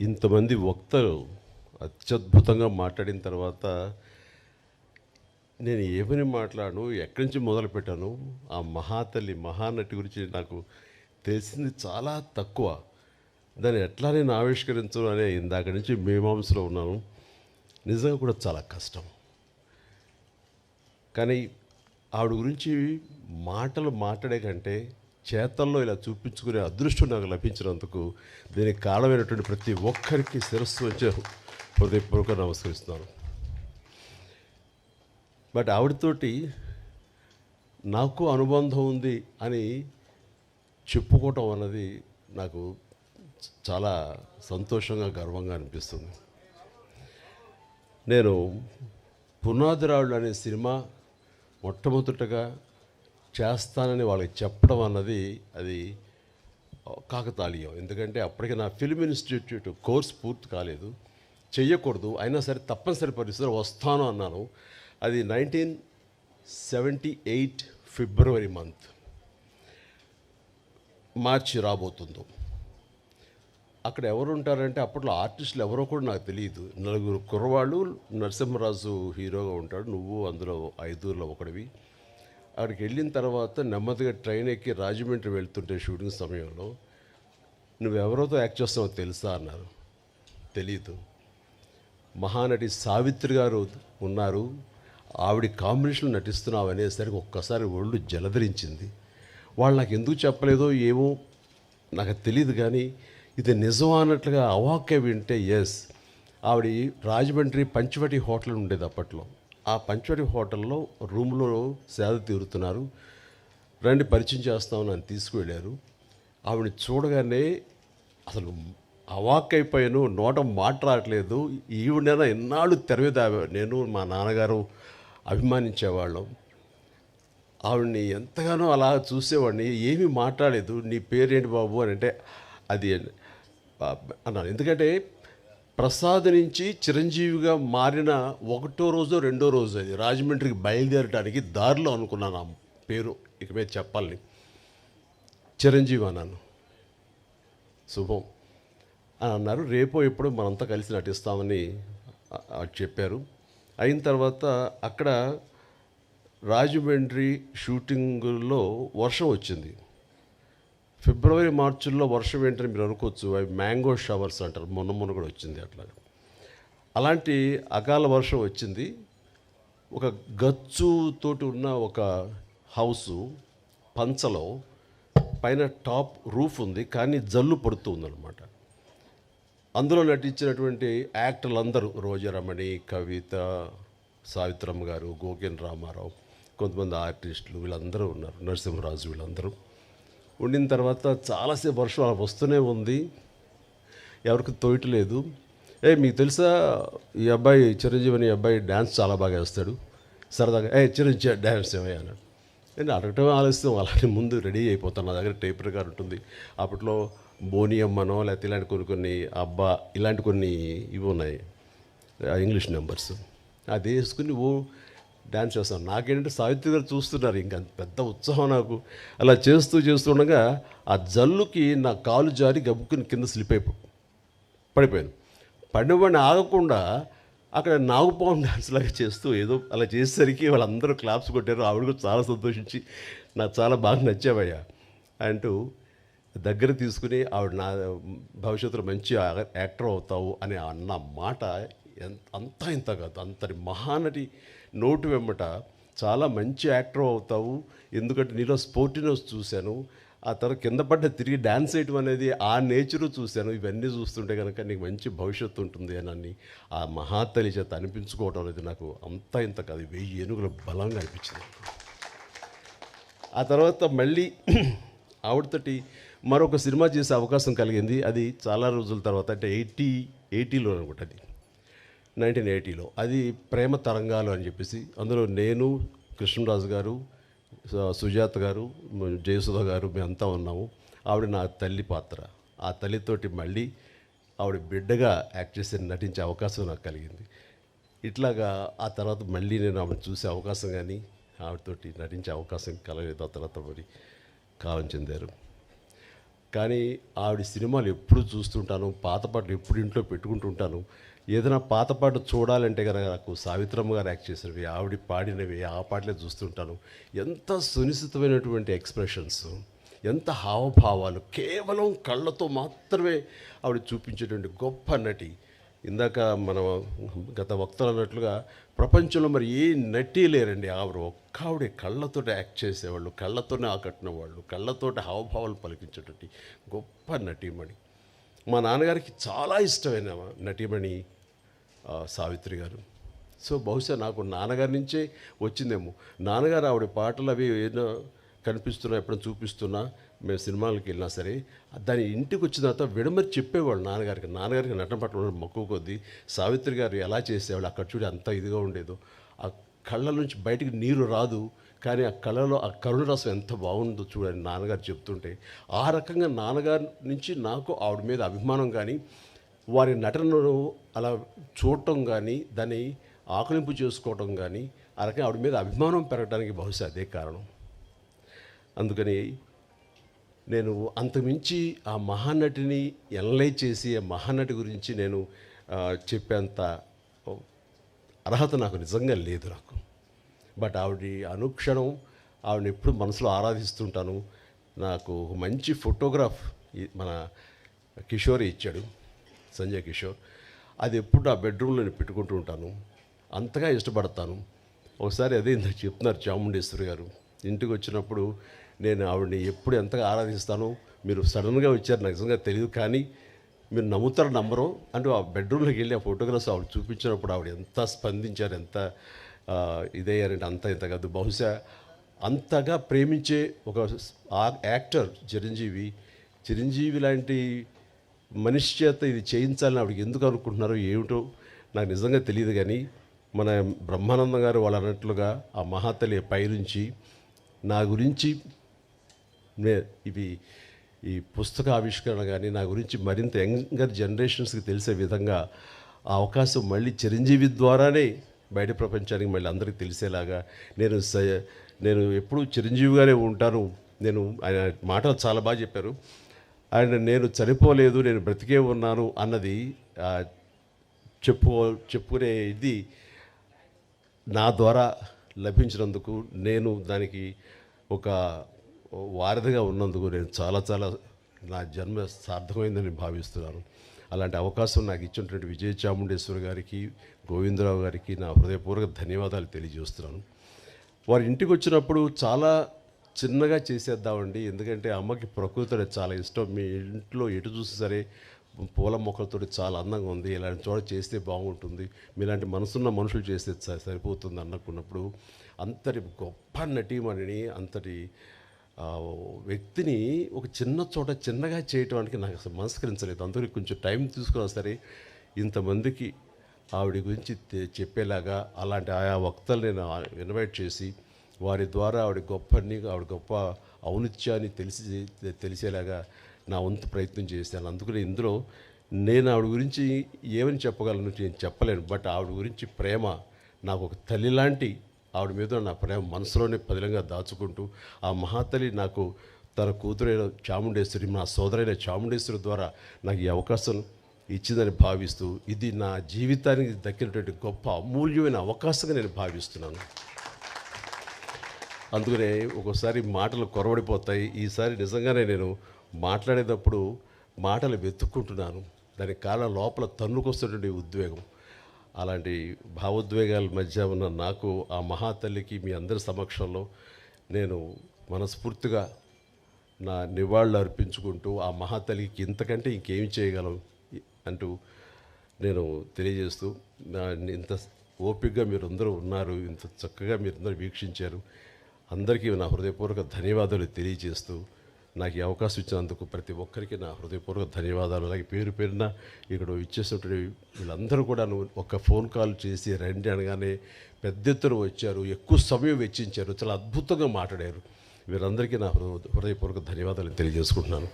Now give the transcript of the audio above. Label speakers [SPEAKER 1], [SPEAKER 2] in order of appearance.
[SPEAKER 1] ఇంతమంది వక్తలు అత్యద్భుతంగా మాట్లాడిన తర్వాత నేను ఏమని మాట్లాడను, ఎక్కడి నుంచి మొదలుపెట్టాను? ఆ మహాతల్లి మహానటి గురించి నాకు తెలిసింది చాలా తక్కువ. దాన్ని ఎట్లా నేను ఆవిష్కరించను అనే ఇందాక నుంచి మీమాంసలో ఉన్నాను. నిజంగా కూడా చాలా కష్టం. కానీ ఆవిడ గురించి మాటలు మాట్లాడే కంటే చేతల్లో ఇలా చూపించుకునే అదృష్టం నాకు లభించినందుకు దీనికి కారణమైనటువంటి ప్రతి ఒక్కరికి శిరస్సు వచ్చే హృదయపూర్వక నమస్కరిస్తున్నాను. బట్ ఆవిడతోటి నాకు అనుబంధం ఉంది అని చెప్పుకోవటం అన్నది నాకు చాలా సంతోషంగా గర్వంగా అనిపిస్తుంది. నేను పునాదిరాళ్ళు అనే సినిమా మొట్టమొదటగా చేస్తానని వాళ్ళకి చెప్పడం అన్నది అది కాకతాళీయం. ఎందుకంటే అప్పటికి నా ఫిల్మ్ ఇన్స్టిట్యూట్ కోర్స్ పూర్తి కాలేదు, చెయ్యకూడదు, అయినా సరే తప్పనిసరి పరిస్థితుల్లో వస్తాను అన్నాను. అది 1978 ఫిబ్రవరి మంత్, మార్చి రాబోతుందో. అక్కడ ఎవరు ఉంటారంటే అప్పట్లో ఆర్టిస్టులు ఎవరో కూడా నాకు తెలియదు. 4 కుర్రవాళ్ళు, నరసింహరాజు హీరోగా ఉంటాడు, నువ్వు అందులో 5 ఒకడివి. అక్కడికి వెళ్ళిన తర్వాత నెమ్మదిగా ట్రైన్ ఎక్కి రాజమండ్రి వెళ్తుంటే షూటింగ్ సమయంలో నువ్వెవరితో యాక్ట్ చేస్తావో తెలుసా అన్నారు. తెలీదు. మహానటి సావిత్రి గారు ఉన్నారు, ఆవిడ కాంబినేషన్లో నటిస్తున్నావు అనేసరికి ఒక్కసారి ఒళ్ళు జలధరించింది. వాళ్ళు నాకు ఎందుకు చెప్పలేదో ఏమో నాకు తెలియదు, కానీ ఇది నిజం అన్నట్లుగా అవాక్య వింటే ఎస్. ఆవిడ రాజమండ్రి పంచవటి హోటల్ ఉండేది అప్పట్లో. ఆ పంచవటి హోటల్లో రూమ్లో సేద తీరుతున్నారు, రండి పరిచయం చేస్తామని నన్ను తీసుకువెళ్ళారు. ఆవిడని చూడగానే అసలు అవాక్కైపోయాను, నోట మాట రావట్లేదు. ఈవిడైనా ఎన్నాళ్ళు తెర మీద నేను మా నాన్నగారు అభిమానించేవాళ్ళం. ఆవిడ్ని ఎంతగానో అలా చూసేవాడిని, ఏమీ మాట్లాడలేదు. నీ పేరేంటి బాబు అని అంటే అది అన్నాను. ఎందుకంటే ప్రసాద్ నుంచి చిరంజీవిగా మారిన 1వ రోజో 2వ రోజు అది రాజమండ్రికి బయలుదేరడానికి దారిలో అనుకున్నాను ఆ పేరు ఇక మీద చెప్పాలని. చిరంజీవి అన్నాను. శుభం అని అన్నారు. రేపో ఎప్పుడో మనంతా కలిసి నటిస్తామని చెప్పారు. అయిన తర్వాత అక్కడ రాజమండ్రి షూటింగుల్లో వర్షం వచ్చింది. ఫిబ్రవరి మార్చిల్లో వర్షం ఏంటని మీరు అనుకోవచ్చు, అవి మ్యాంగో షవర్స్ అంటారు, మొన్న కూడా వచ్చింది అట్లా. అలాంటి అకాల వర్షం వచ్చింది. ఒక గచ్చుతోటి ఉన్న ఒక హౌసు పంచలో పైన టాప్ రూఫ్ ఉంది, కానీ జల్లు పడుతూ ఉందన్నమాట. అందులో నటించినటువంటి యాక్టర్లు అందరూ రోజారమణి, కవిత, సావిత్రమ్మ గారు, గోకెన్ రామారావు, కొంతమంది ఆర్టిస్టులు వీళ్ళందరూ ఉన్నారు, నరసింహరాజు వీళ్ళందరూ ఉండిన తర్వాత చాలాసేపు వర్షం అలా వస్తూనే ఉంది, ఎవరికి తోయట్లేదు. మీకు తెలుసా ఈ అబ్బాయి చిరంజీవి అనే అబ్బాయి డ్యాన్స్ చాలా బాగా వేస్తాడు, సరదాగా చిరంజీవి డ్యాన్స్ ఏమయ్యా అన్నాడు. నేను అడగటం ఆలస్యం, అలాగే ముందు రెడీ అయిపోతాను. నా దగ్గర టేప్ రికార్డ్ ఉంటుంది. అప్పట్లో బోనియమ్మనో లేకపోతే ఇలాంటి కొన్ని అబ్బా ఇలాంటి కొన్ని ఇవి ఉన్నాయి, ఇంగ్లీష్ నెంబర్స్, అది వేసుకుని డ్యాన్స్ చేస్తాను. నాకేంటంటే సావిత్రి గారు చూస్తున్నారు, ఇంకా పెద్ద ఉత్సాహం నాకు. అలా చేస్తుండగా ఆ జల్లుకి నా కాలు జారి గబుక్కుని కింద స్లిప్ పడిపోయాను. పడినవాడిని ఆగకుండా అక్కడ నాగుపాము డ్యాన్స్ లాగా చేస్తూ ఏదో అలా చేసేసరికి వాళ్ళందరూ క్లాప్స్ కొట్టారు. ఆవిడ కూడా చాలా సంతోషించి నాకు చాలా బాగా నచ్చావయ్యా అంటూ దగ్గర తీసుకుని ఆవిడ నా భవిష్యత్తులో మంచి యాక్టర్ అవుతావు అని అన్న మాట అంతా ఇంత కాదు, అంతటి మహానటి నోటు వెంబట చాలా మంచి యాక్టర్ అవుతావు, ఎందుకంటే నీలో స్పోర్టినెస్ చూశాను, ఆ తర్వాత కింద పడ్డ తిరిగి డ్యాన్స్ వేయటం అనేది ఆ నేచరు చూశాను, ఇవన్నీ చూస్తుంటే కనుక నీకు మంచి భవిష్యత్తు ఉంటుంది అని ఆ మహాతల్లి చేత అనిపించుకోవడం అనేది నాకు అంతా ఇంత కాదు, 1000 ఏనుగుల బలంగా అనిపించింది. ఆ తర్వాత మళ్ళీ ఆవిడతోటి మరొక సినిమా చేసే అవకాశం కలిగింది. అది చాలా రోజుల తర్వాత, అంటే 80లో అనుకుంటా, అది 1980లో. అది ప్రేమ తరంగాలు అని చెప్పేసి, అందులో నేను, కృష్ణరాజు గారు, సుజాత గారు, జయసుధ గారు మేమంతా ఉన్నాము. ఆవిడ నా తల్లి పాత్ర. ఆ తల్లితోటి మళ్ళీ ఆవిడ బిడ్డగా యాక్ట్ చేసి నటించే అవకాశం నాకు కలిగింది. ఇట్లాగా ఆ తర్వాత మళ్ళీ నేను ఆవిడ చూసే అవకాశం కానీ ఆవిడతోటి నటించే అవకాశం కలగలేదు. ఆ తర్వాత మరి కాలం చెందారు. కానీ ఆవిడ సినిమాలు ఎప్పుడు చూస్తుంటాను, పాత పాటలు ఎప్పుడు ఇంట్లో పెట్టుకుంటుంటాను. ఏదైనా పాత పాట చూడాలంటే కనుక నాకు సావిత్రమ్మ గారు యాక్ట్ చేసినవి, ఆవిడ పాడినవి ఆ పాటలే చూస్తుంటాను. ఎంత సునిశ్చితమైనటువంటి ఎక్స్ప్రెషన్స్, ఎంత హావభావాలు, కేవలం కళ్ళతో మాత్రమే ఆవిడ చూపించేటువంటి గొప్ప నటి. ఇందాక మనం గత వక్తలు అన్నట్లుగా ప్రపంచంలో మరి ఏ నటి లేరండి. ఆవిడే కళ్ళతోటి యాక్ట్ చేసేవాళ్ళు, కళ్ళతోనే ఆకట్టిన వాళ్ళు, కళ్ళతోటి హావభావాలు పలికించేటువంటి గొప్ప నటీమణి. మా నాన్నగారికి చాలా ఇష్టమైన నటీమణి సావిత్రి గారు. సో బహుశా నాకు నాన్నగారి నుంచే వచ్చిందేమో. నాన్నగారు ఆవిడ పాటలు అవి ఏదో కనిపిస్తున్నా, ఎప్పుడైనా చూపిస్తున్నా, మేము సినిమాలకు వెళ్ళినా సరే దాని ఇంటికి వచ్చిన తర్వాత విడమరి చెప్పేవాళ్ళు నాన్నగారికి నటన పట్ల మక్కువ కొద్దీ. సావిత్రి గారు ఎలా చేసేవాళ్ళు, అక్కడ చూడి అంత ఇదిగా ఉండేదో, ఆ కళ్ళ నుంచి బయటికి నీరు రాదు, కానీ ఆ కళలో ఆ కరుణ రసం ఎంత బాగుందో చూడండి నాన్నగారు చెప్తుంటే. ఆ రకంగా నాన్నగారి నుంచి నాకు ఆవిడ మీద అభిమానం కానీ, వారి నటనను అలా చూడటం కానీ, దాన్ని ఆకలింపు చేసుకోవటం కానీ, ఆ రకంగా ఆవిడ మీద అభిమానం పెరగడానికి బహుశా అదే కారణం. అందుకని నేను అంతమించి ఆ మహానటిని ఎనలైజ్ చేసి ఆ మహానటి గురించి నేను చెప్పేంత అర్హత నాకు నిజంగా లేదు నాకు. బట్ ఆవిడ అనుక్షణం ఆవిడని ఎప్పుడు మనసులో ఆరాధిస్తుంటాను. నాకు ఒక మంచి ఫోటోగ్రాఫ్ మన కిషోర్ ఇచ్చాడు, సంజయ్ కిషోర్. అది ఎప్పుడు నా బెడ్రూమ్లో నేను పెట్టుకుంటూ ఉంటాను, అంతగా ఇష్టపడతాను. ఒకసారి అదే ఇందాక చెప్తున్నారు చాముండేశ్వరి గారు, ఇంటికి వచ్చినప్పుడు నేను ఆవిడని ఎప్పుడు ఎంతగా ఆరాధిస్తానో, మీరు సడన్గా వచ్చారు నాకు నిజంగా తెలియదు, కానీ మీరు నమ్ముతారు నమ్మరు అంటూ ఆ బెడ్రూమ్లోకి వెళ్ళి ఆ ఫోటోగ్రాఫ్స్ ఆవిడ చూపించినప్పుడు ఆవిడ ఎంత స్పందించారు, ఎంత ఇదయ్యారంటే అంత ఇంత కాదు. బహుశా అంతగా ప్రేమించే ఒక యాక్టర్ చిరంజీవి లాంటి మనిషి చేత ఇది చేయించాలని ఆవిడకి ఎందుకు అనుకుంటున్నారో ఏమిటో నాకు నిజంగా తెలియదు. కానీ మన బ్రహ్మానందం గారు వాళ్ళు అన్నట్లుగా ఆ మహాతల్లి పైనుంచి నా గురించి ఈ పుస్తక ఆవిష్కరణ కానీ నా గురించి మరింత యంగర్ జనరేషన్స్కి తెలిసే విధంగా ఆ అవకాశం మళ్ళీ చిరంజీవి ద్వారానే బయట ప్రపంచానికి మళ్ళీ అందరికీ తెలిసేలాగా నేను ఎప్పుడూ చిరంజీవిగానే ఉంటాను. ఆయన మాటలు చాలా బాగా చెప్పారు. నేను చనిపోలేదు, నేను బ్రతికే ఉన్నాను అన్నది చెప్పుకునే ఇది నా ద్వారా లభించినందుకు, నేను దానికి ఒక వారధిగా ఉన్నందుకు నేను చాలా నా జన్మ సార్థకమైందని భావిస్తున్నాను. అలాంటి అవకాశం నాకు ఇచ్చినటువంటి విజయ చాముండేశ్వరి గారికి, గోవిందరావు గారికి నా హృదయపూర్వక ధన్యవాదాలు తెలియజేస్తున్నాను. వారి ఇంటికి వచ్చినప్పుడు చాలా చిన్నగా చేసేద్దామండి, ఎందుకంటే అమ్మకి ప్రకృతి చాలా ఇష్టం. మీ ఇంట్లో ఎటు చూసి సరే పూల మొక్కలతో చాలా అందంగా ఉంది, ఇలాంటి చోట చేస్తే బాగుంటుంది, మీలాంటి మనసున్న మనుషులు చేస్తే సరిపోతుంది అనుకున్నప్పుడు అంతటి గొప్ప నటీమణిని, అంతటి వ్యక్తిని ఒక చిన్న చోట చిన్నగా చేయటానికి నాకు అసలు మనస్కరించలేదు. అందుకని కొంచెం టైం తీసుకున్నా సరే ఇంతమందికి ఆవిడ గురించి చెప్పేలాగా అలాంటి ఆయా వక్తలు నేను ఇన్వైట్ చేసి వారి ద్వారా ఆవిడ గొప్ప ఔన్నత్యాన్ని తెలిసేలాగా నా వంతు ప్రయత్నం చేశాను. అందుకని ఇందులో నేను ఆవిడ గురించి ఏమని చెప్పగలను నేను చెప్పలేను. బట్ ఆవిడ గురించి ప్రేమ నాకు ఒక తల్లి లాంటి ఆవిడ మీద నా ప్రేమ మనసులోనే పదిలంగా దాచుకుంటూ, ఆ మహాతల్లి నాకు తన కూతురైన చాముండేశ్వరి, నా సోదరైన చాముండేశ్వరి ద్వారా నాకు ఈ అవకాశం ఇచ్చిందని భావిస్తూ, ఇది నా జీవితానికి దక్కినటువంటి గొప్ప అమూల్యమైన అవకాశంగా నేను భావిస్తున్నాను. అందుకనే ఒక్కోసారి మాటలు కొరవడిపోతాయి. ఈసారి నిజంగానే నేను మాట్లాడేటప్పుడు మాటలు వెతుక్కుంటున్నాను. దానికి కారణం లోపల తన్నుకొస్తున్నటువంటి ఉద్వేగం. అలాంటి భావోద్వేగాల మధ్య ఉన్న నాకు ఆ మహాతల్లికి మీ అందరి సమక్షంలో నేను మనస్ఫూర్తిగా నా నివాళులు అర్పించుకుంటూ, ఆ మహాతల్లికి ఇంతకంటే ఇంకేమి చేయగలం అంటూ నేను తెలియజేస్తూ, ఇంత ఓపికగా మీరందరూ ఉన్నారు, ఇంత చక్కగా మీరందరూ వీక్షించారు, అందరికీ నా హృదయపూర్వక ధన్యవాదాలు తెలియజేస్తూ, నాకు ఈ అవకాశం ఇచ్చినందుకు ప్రతి ఒక్కరికి నా హృదయపూర్వక ధన్యవాదాలు. అలాగే పేరు పేరున ఇక్కడ ఇచ్చేసినటువంటి వీళ్ళందరూ కూడా ఒక ఫోన్ కాల్ చేసి రండి అనగానే పెద్ద ఎత్తున వచ్చారు, ఎక్కువ సమయం వెచ్చించారు, చాలా అద్భుతంగా మాట్లాడారు. వీరందరికీ నా హృదయపూర్వక ధన్యవాదాలు తెలియజేసుకుంటున్నాను.